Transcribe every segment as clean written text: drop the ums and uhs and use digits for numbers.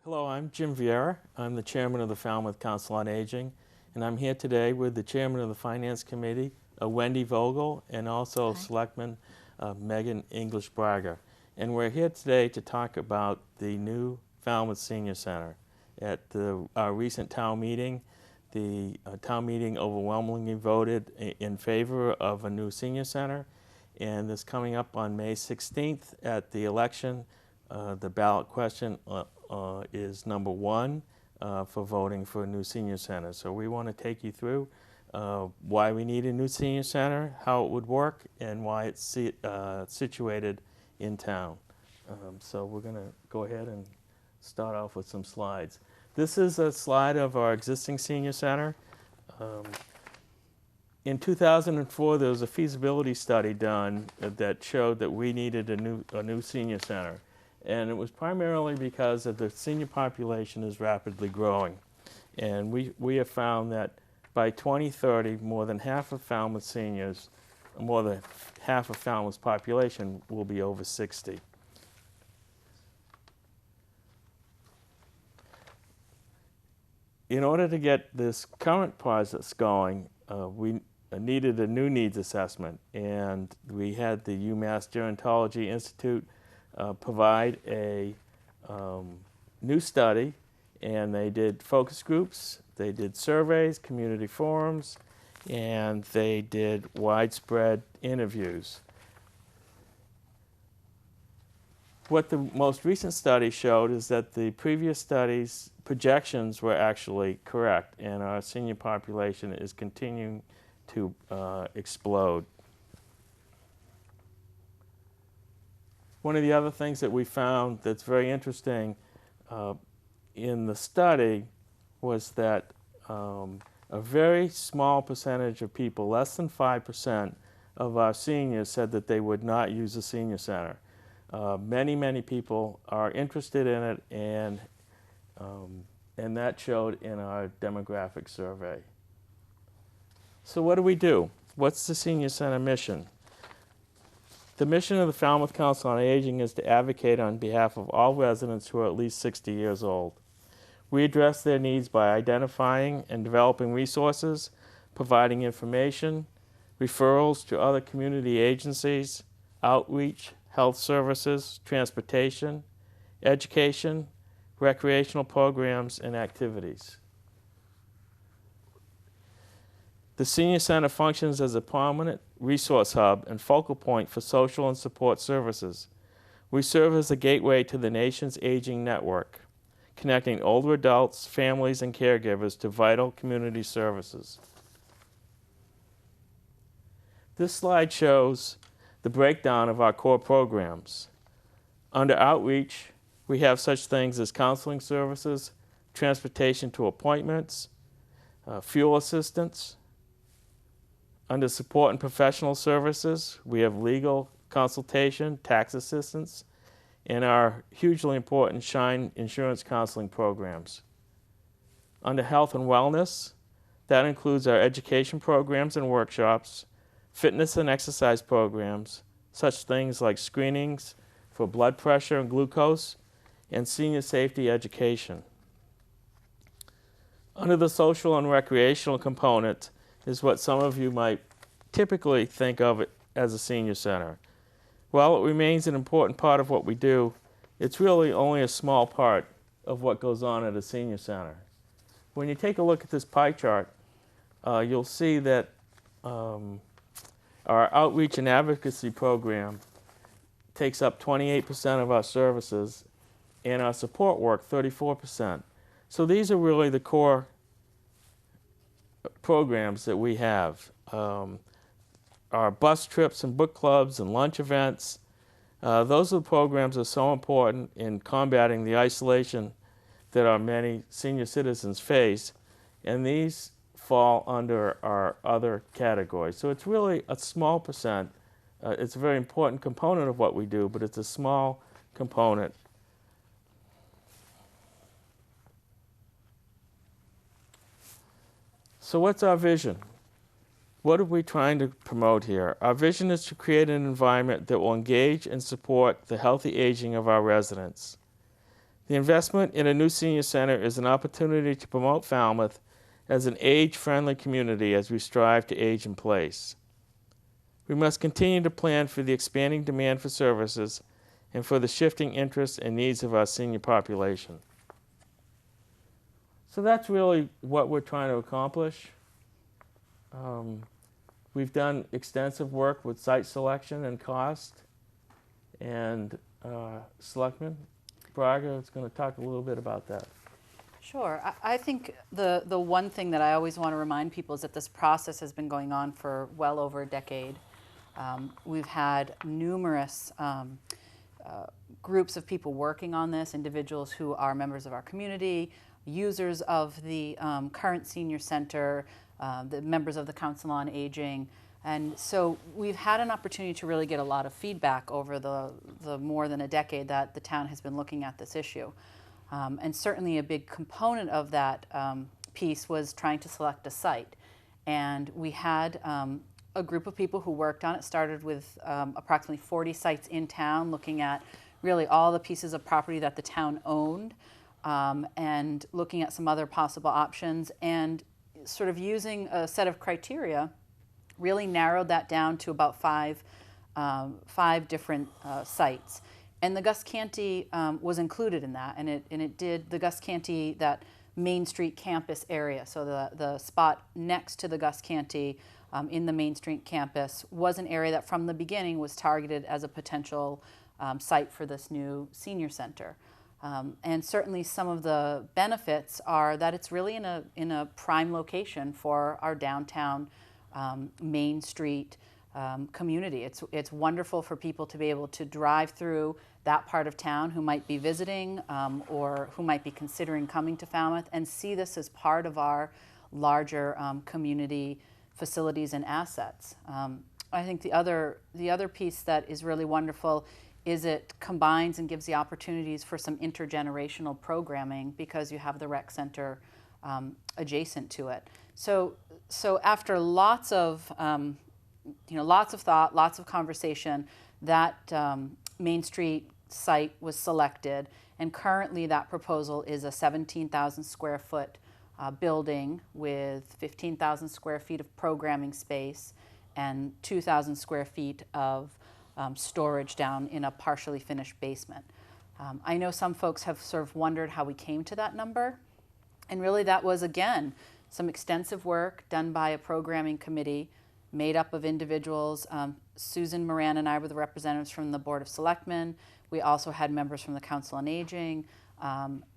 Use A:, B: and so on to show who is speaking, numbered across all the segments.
A: Hello, I'm Jim Vieira. I'm the chairman of the Falmouth Council on Aging, and I'm here today with the chairman of the Finance Committee, Wendy Vogel, and also
B: Hi.
A: Selectman Megan English Braga. And we're here today to talk about the new Falmouth Senior Center. At our recent town meeting, the town meeting overwhelmingly voted in favor of a new senior center, and this coming up on May 16th at the election. The ballot question is number 1 for voting for a new senior center. So we want to take you through why we need a new senior center, how it would work, and why it's situated in town. So we're going to go ahead and start off with some slides. This is a slide of our existing senior center. In 2004, there was a feasibility study done that showed that we needed a new senior center. And it was primarily because of the senior population is rapidly growing. And we have found that by 2030, more than half of Falmouth seniors, more than half of Falmouth's population will be over 60. In order to get this current process going, we needed a new needs assessment, and we had the UMass Gerontology Institute provide a new study, and they did focus groups, they did surveys, community forums, and they did widespread interviews. What the most recent study showed is that the previous studies' projections were actually correct, and our senior population is continuing to explode. One of the other things that we found that's very interesting in the study was that a very small percentage of people, less than 5% of our seniors, said that they would not use a senior center. Many people are interested in it, and that showed in our demographic survey. So what do? What's the senior center mission? The mission of the Falmouth Council on Aging is to advocate on behalf of all residents who are at least 60 years old. We address their needs by identifying and developing resources, providing information, referrals to other community agencies, outreach, health services, transportation, education, recreational programs, and activities. The Senior Center functions as a prominent resource hub and focal point for social and support services. We serve as a gateway to the nation's aging network, connecting older adults, families, and caregivers to vital community services. This slide shows the breakdown of our core programs. Under outreach, we have such things as counseling services, transportation to appointments, fuel assistance. Under support and professional services, we have legal consultation, tax assistance, and our hugely important SHINE insurance counseling programs. Under health and wellness, that includes our education programs and workshops, fitness and exercise programs, such things like screenings for blood pressure and glucose, and senior safety education. Under the social and recreational component is what some of you might typically think of it as a senior center. While it remains an important part of what we do, it's really only a small part of what goes on at a senior center. When you take a look at this pie chart, you'll see that our outreach and advocacy program takes up 28% of our services, and our support work 34%. So these are really the core programs that we have. Our bus trips and book clubs and lunch events, those are the programs that are so important in combating the isolation that our many senior citizens face, and these fall under our other categories. So it's really a small percent. It's a very important component of what we do, but it's a small component. So what's our vision? What are we trying to promote here? Our vision is to create an environment that will engage and support the healthy aging of our residents. The investment in a new senior center is an opportunity to promote Falmouth as an age-friendly community as we strive to age in place. We must continue to plan for the expanding demand for services and for the shifting interests and needs of our senior population. So that's really what we're trying to accomplish. We've done extensive work with site selection and cost, and Selectman Braga is going to talk a little bit about that.
B: Sure. I think the one thing that I always want to remind people is that this process has been going on for well over a decade. We've had numerous groups of people working on this, individuals who are members of our community, users of the current senior center, the members of the Council on Aging. And so we've had an opportunity to really get a lot of feedback over the more than a decade that the town has been looking at this issue. And certainly a big component of that piece was trying to select a site. And we had a group of people who worked on it, started with approximately 40 sites in town, looking at really all the pieces of property that the town owned, and looking at some other possible options, and sort of using a set of criteria, really narrowed that down to about five different sites. And the Gus Canty was included in that, and it did the Gus Canty, that Main Street campus area. So the spot next to the Gus Canty in the Main Street campus was an area that from the beginning was targeted as a potential site for this new senior center. And certainly some of the benefits are that it's really in a prime location for our downtown Main Street community. It's wonderful for people to be able to drive through that part of town who might be visiting or who might be considering coming to Falmouth and see this as part of our larger community facilities and assets. I think the other piece that is really wonderful is it combines and gives the opportunities for some intergenerational programming because you have the rec center adjacent to it. So after lots of thought, lots of conversation, that Main Street site was selected, and currently that proposal is a 17,000 square foot building with 15,000 square feet of programming space and 2,000 square feet of storage down in a partially finished basement. I know some folks have sort of wondered how we came to that number, and really that was, again, some extensive work done by a programming committee made up of individuals. Susan Moran and I were the representatives from the Board of Selectmen. We also had members from the Council on Aging,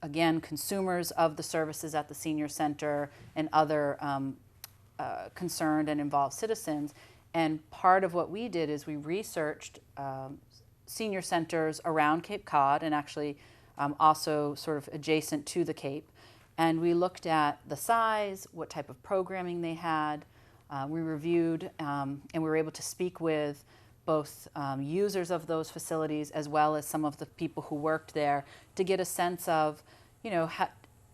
B: again, consumers of the services at the senior center, and other concerned and involved citizens. And part of what we did is we researched senior centers around Cape Cod, and actually also sort of adjacent to the Cape. And we looked at the size, what type of programming they had. We reviewed and we were able to speak with both users of those facilities as well as some of the people who worked there to get a sense of,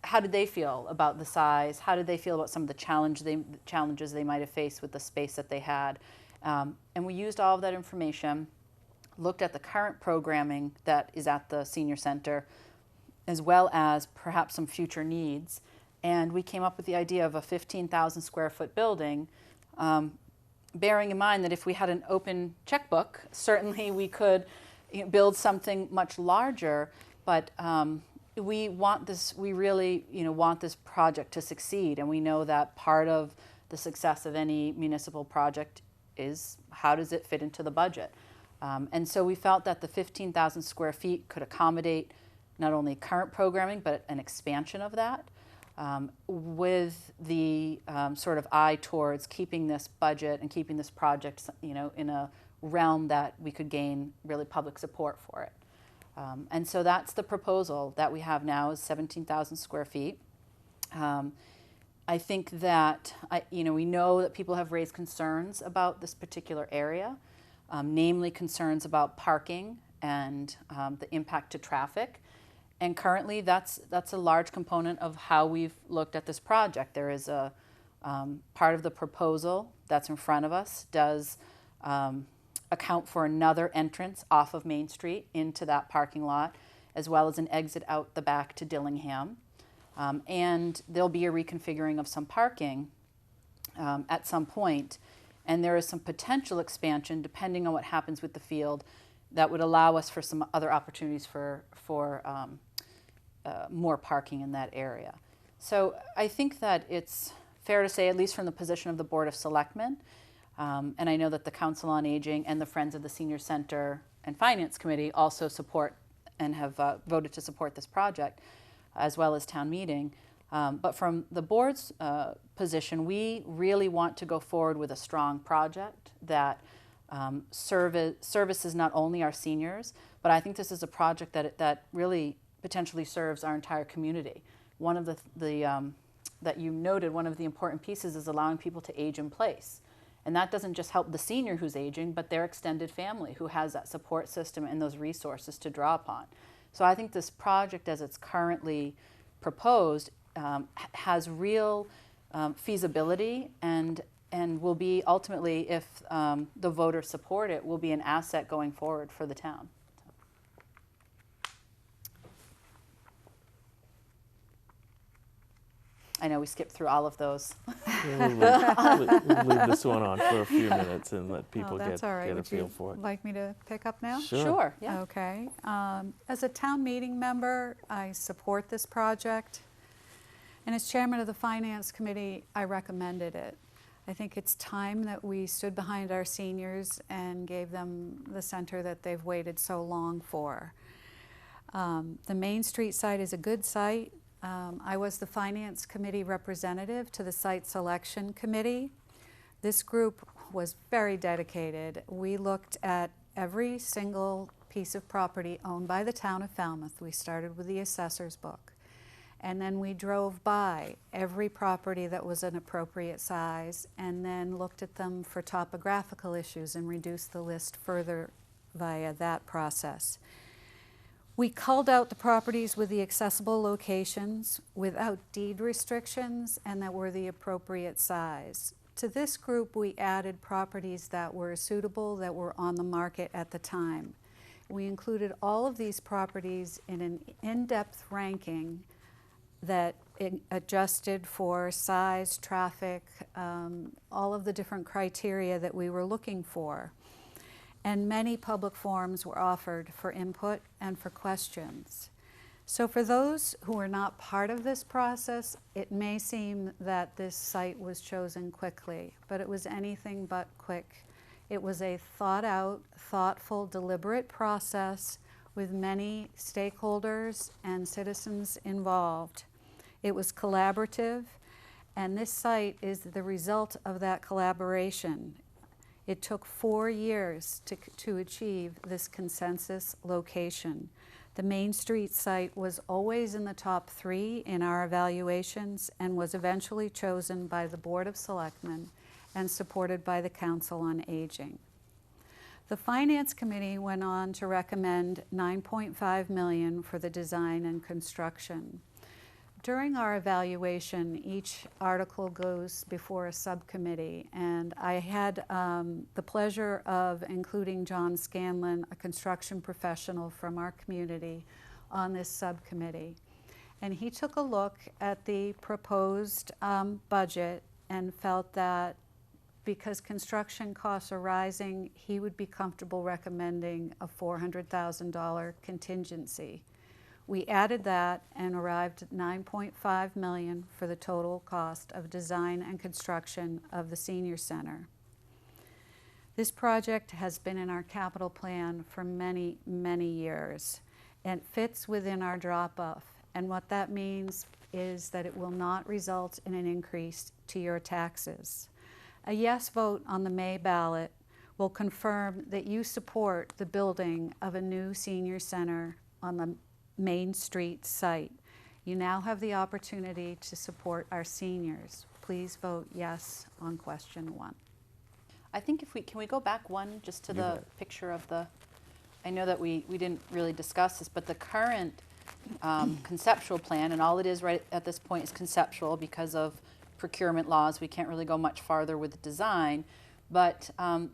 B: how did they feel about the size? How did they feel about some of the challenges they might have faced with the space that they had? And we used all of that information, looked at the current programming that is at the senior center, as well as perhaps some future needs. And we came up with the idea of a 15,000 square foot building, bearing in mind that if we had an open checkbook, certainly we could build something much larger, but we really want this project to succeed, and we know that part of the success of any municipal project is how does it fit into the budget. And so we felt that the 15,000 square feet could accommodate not only current programming, but an expansion of that, with the sort of eye towards keeping this budget and keeping this project, in a realm that we could gain really public support for it. And so that's the proposal that we have now, is 17,000 square feet. I think that, we know that people have raised concerns about this particular area, namely concerns about parking and the impact to traffic. And currently that's a large component of how we've looked at this project. There is a Part of the proposal that's in front of us does account for another entrance off of Main Street into that parking lot, as well as an exit out the back to Dillingham. And there'll be a reconfiguring of some parking at some point. And there is some potential expansion, depending on what happens with the field, that would allow us for some other opportunities for more parking in that area. So I think that it's fair to say, at least from the position of the Board of Selectmen, and I know that the Council on Aging and the Friends of the Senior Center and Finance Committee also support and have voted to support this project, as well as town meeting. But from the board's position, we really want to go forward with a strong project that services not only our seniors, but I think this is a project that really potentially serves our entire community. One of that you noted, one of the important pieces is allowing people to age in place. And that doesn't just help the senior who's aging, but their extended family who has that support system and those resources to draw upon. So I think this project, as it's currently proposed, has real feasibility and will be ultimately, if the voters support it, will be an asset going forward for the town. I know we skipped through all of those.
A: We'll leave this one on for a few minutes and let people
C: That's all right.
A: get a
C: Would
A: feel
C: you
A: for it.
C: like me to pick up now?
A: Sure.
B: Yeah.
C: Okay. As a town meeting member, I support this project. And as chairman of the Finance Committee, I recommended it. I think it's time that we stood behind our seniors and gave them the center that they've waited so long for. The Main Street site is a good site. I was the Finance Committee representative to the Site Selection Committee. This group was very dedicated. We looked at every single piece of property owned by the town of Falmouth. We started with the assessor's book. And then we drove by every property that was an appropriate size and then looked at them for topographical issues and reduced the list further via that process. We culled out the properties with the accessible locations without deed restrictions and that were the appropriate size. To this group, we added properties that were suitable, that were on the market at the time. We included all of these properties in an in-depth ranking that adjusted for size, traffic, all of the different criteria that we were looking for. And many public forums were offered for input and for questions. So for those who are not part of this process, it may seem that this site was chosen quickly, but it was anything but quick. It was a thought out, thoughtful, deliberate process with many stakeholders and citizens involved. It was collaborative, and this site is the result of that collaboration. It took 4 years to achieve this consensus location. The Main Street site was always in the top 3 in our evaluations and was eventually chosen by the Board of Selectmen and supported by the Council on Aging. The Finance Committee went on to recommend $9.5 million for the design and construction. During our evaluation, each article goes before a subcommittee, and I had the pleasure of including John Scanlon, a construction professional from our community, on this subcommittee. And he took a look at the proposed budget and felt that because construction costs are rising, he would be comfortable recommending a $400,000 contingency. We added that and arrived at $9.5 million for the total cost of design and construction of the senior center. This project has been in our capital plan for many, many years and fits within our drop-off. And what that means is that it will not result in an increase to your taxes. A yes vote on the May ballot will confirm that you support the building of a new senior center on the Main Street site. You now have the opportunity to support our seniors. Please vote yes on question 1.
B: I think can we go back one just to the picture of the, I know that we didn't really discuss this, but the current conceptual plan, and all it is right at this point is conceptual because of procurement laws. We can't really go much farther with the design. But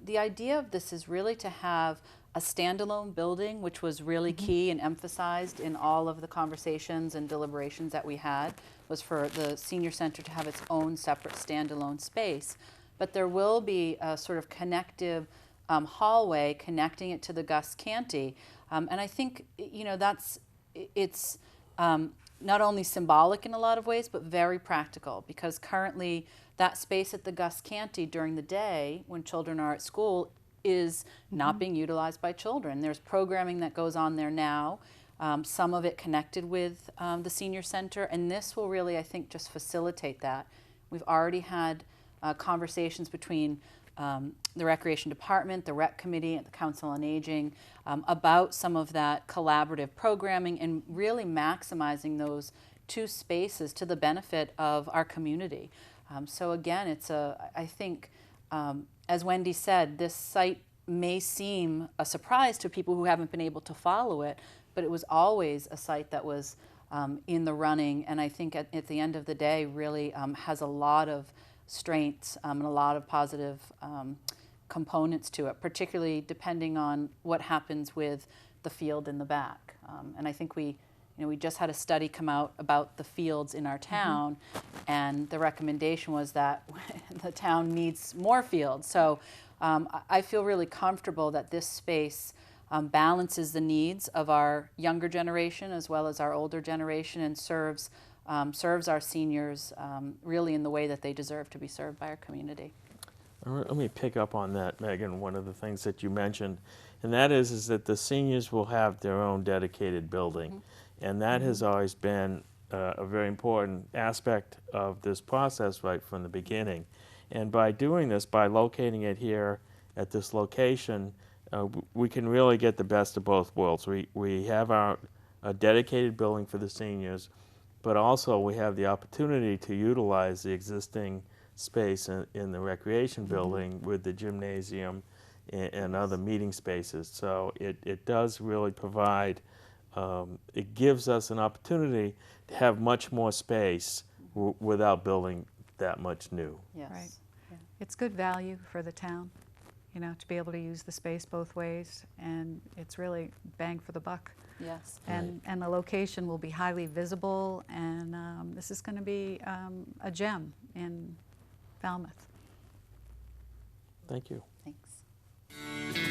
B: the idea of this is really to have a standalone building, which was really key and emphasized in all of the conversations and deliberations that we had, was for the senior center to have its own separate standalone space. But there will be a sort of connective hallway connecting it to the Gus Canty. And I think, you know, it's not only symbolic in a lot of ways, but very practical, because currently that space at the Gus Canty during the day when children are at school is not being utilized by children. There's programming that goes on there now, some of it connected with the senior center, and this will really, I think, just facilitate that. We've already had conversations between the Recreation Department, the Rec Committee, and the Council on Aging about some of that collaborative programming and really maximizing those two spaces to the benefit of our community. So again, it's I think, as Wendy said, this site may seem a surprise to people who haven't been able to follow it, but it was always a site that was in the running, and I think at the end of the day really has a lot of strengths and a lot of positive components to it, particularly depending on what happens with the field in the back. And I think we just had a study come out about the fields in our town, and the recommendation was that the town needs more fields. So I feel really comfortable that this space balances the needs of our younger generation as well as our older generation, and serves our seniors really in the way that they deserve to be served by our community.
A: Let me pick up on that, Megan, one of the things that you mentioned, and that is that the seniors will have their own dedicated building. And that has always been a very important aspect of this process right from the beginning. And by doing this, by locating it here at this location, we can really get the best of both worlds. We have a dedicated building for the seniors, but also we have the opportunity to utilize the existing space in the recreation building with the gymnasium and other meeting spaces. So it does really provide, it gives us an opportunity to have much more space without building that much new.
B: Yes.
C: Right.
B: Yeah.
C: It's good value for the town, you know, to be able to use the space both ways, and it's really bang for the buck.
B: Yes.
C: And the location will be highly visible, and this is going to be a gem in Falmouth.
A: Thank you.
B: Thanks.